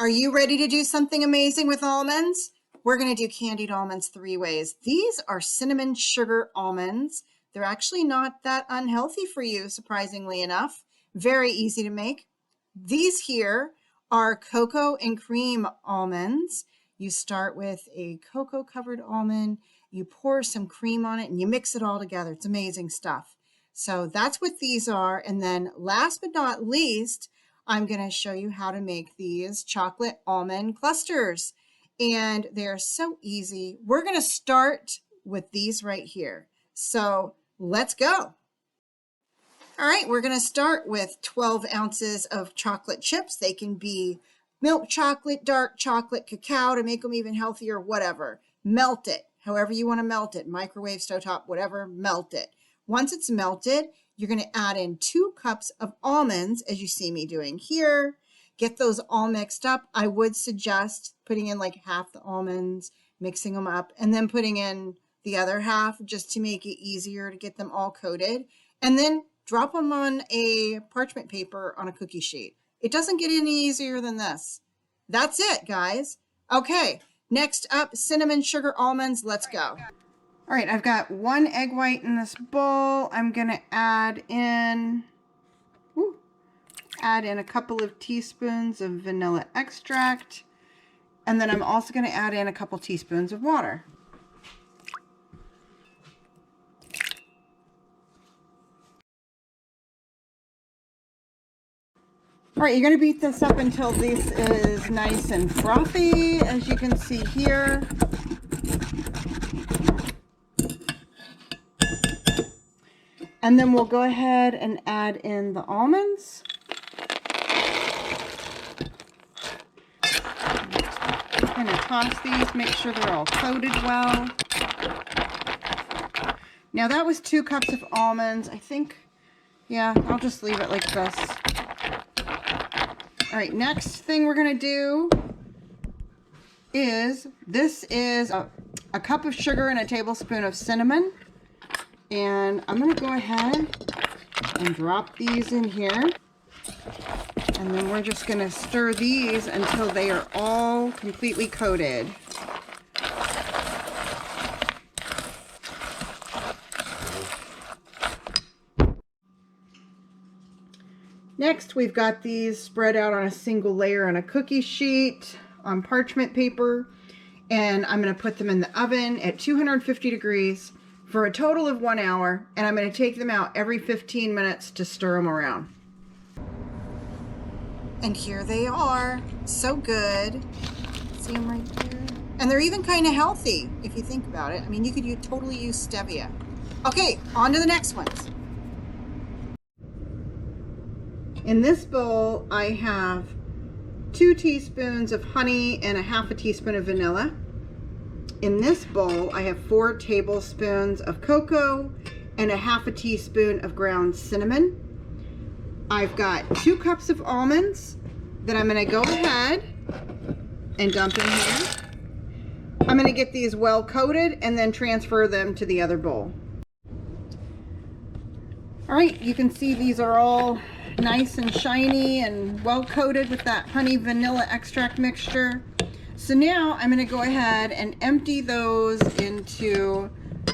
Are you ready to do something amazing with almonds? We're going to do candied almonds 3 ways. These are cinnamon sugar almonds. They're actually not that unhealthy for you, surprisingly enough. Very easy to make. These here are cocoa and cream almonds. You start with a cocoa covered almond, you pour some cream on it, and you mix it all together. It's amazing stuff. So that's what these are. And then last but not least, I'm going to show you how to make these chocolate almond clusters. And they're so easy. We're going to start with these right here. So let's go. All right, we're going to start with 12 ounces of chocolate chips. They can be milk chocolate, dark chocolate, cacao to make them even healthier, whatever. Melt it, however you want to melt it, microwave, stovetop, whatever, melt it. Once it's melted, you're going to add in 2 cups of almonds, as you see me doing here. Get those all mixed up. I would suggest putting in like half the almonds, mixing them up, and then putting in the other half just to make it easier to get them all coated. And then drop them on a parchment paper on a cookie sheet. It doesn't get any easier than this. That's it, guys. Okay, next up, cinnamon sugar almonds. Let's go. All right, I've got 1 egg white in this bowl. I'm gonna add in a couple of teaspoons of vanilla extract. And then I'm also gonna add in a couple teaspoons of water. All right, you're going to beat this up until this is nice and frothy, as you can see here. And then we'll go ahead and add in the almonds. Kind of toss these, make sure they're all coated well. Now that was 2 cups of almonds. I think, yeah, I'll just leave it like this. All right, next thing we're going to do is, this is a cup of sugar and a tablespoon of cinnamon. And I'm going to go ahead and drop these in here. And then we're just going to stir these until they are all completely coated. Next, we've got these spread out on a single layer on a cookie sheet on parchment paper, and I'm going to put them in the oven at 250 degrees for a total of 1 hour, and I'm going to take them out every 15 minutes to stir them around. And here they are. So good. See them right there? And they're even kind of healthy if you think about it. I mean, you could totally use stevia. Okay, on to the next ones. In this bowl, I have 2 teaspoons of honey and a half a teaspoon of vanilla. In this bowl, I have 4 tablespoons of cocoa and a half a teaspoon of ground cinnamon. I've got 2 cups of almonds that I'm going to go ahead and dump in here. I'm going to get these well coated and then transfer them to the other bowl. All right, you can see these are all nice and shiny and well coated with that honey vanilla extract mixture. So now I'm going to go ahead and empty those into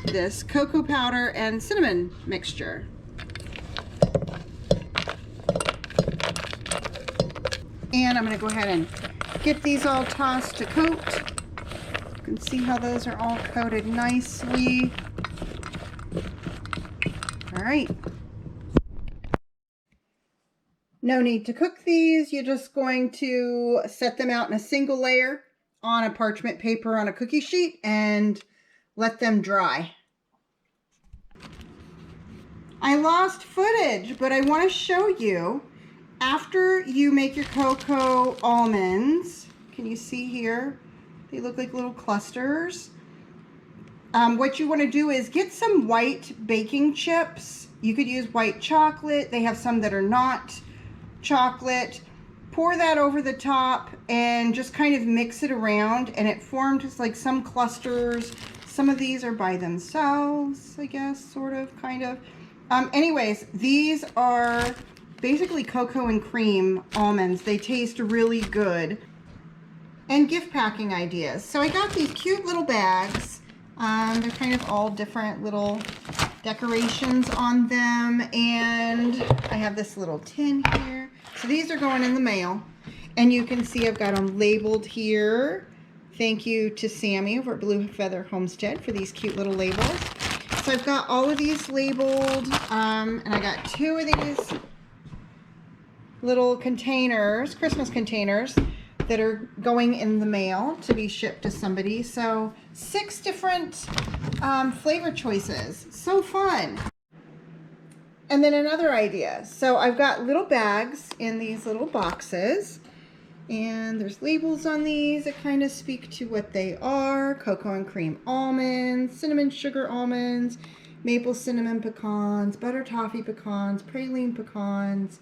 this cocoa powder and cinnamon mixture. And I'm going to go ahead and get these all tossed to coat. You can see how those are all coated nicely. All right. No need to cook these. You're just going to set them out in a single layer on a parchment paper on a cookie sheet and let them dry. I lost footage, but I want to show you after you make your cocoa almonds. Can you see here? They look like little clusters. What you want to do is get some white baking chips. You could use white chocolate. They have some that are not chocolate. Pour that over the top and just kind of mix it around, and it formed just like some clusters. Some of these are by themselves, I guess, sort of, kind of. Anyways, these are basically cocoa and cream almonds. They taste really good. and gift packing ideas. So I got these cute little bags. They're kind of all different little decorations on them, and I have this little tin here. So these are going in the mail, and you can see I've got them labeled here. Thank you to Sammy over at Blue Feather Homestead for these cute little labels. So I've got all of these labeled, and I got 2 of these little containers, Christmas containers, that are going in the mail to be shipped to somebody. So 6 different flavor choices. So fun. And then another idea. So I've got little bags in these little boxes, and there's labels on these that kind of speak to what they are. Cocoa and cream almonds, cinnamon sugar almonds, maple cinnamon pecans, butter toffee pecans, praline pecans,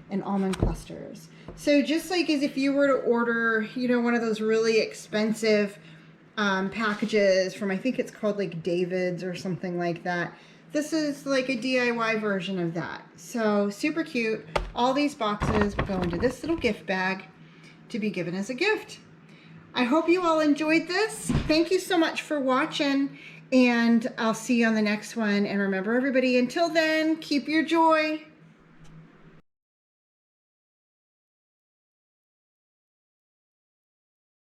and almond clusters. So just like as if you were to order, you know, one of those really expensive packages from, I think it's called like David's or something like that. This is like a DIY version of that. So super cute. All these boxes will go into this little gift bag to be given as a gift. I hope you all enjoyed this. Thank you so much for watching, and I'll see you on the next one. And remember, everybody, until then, keep your joy.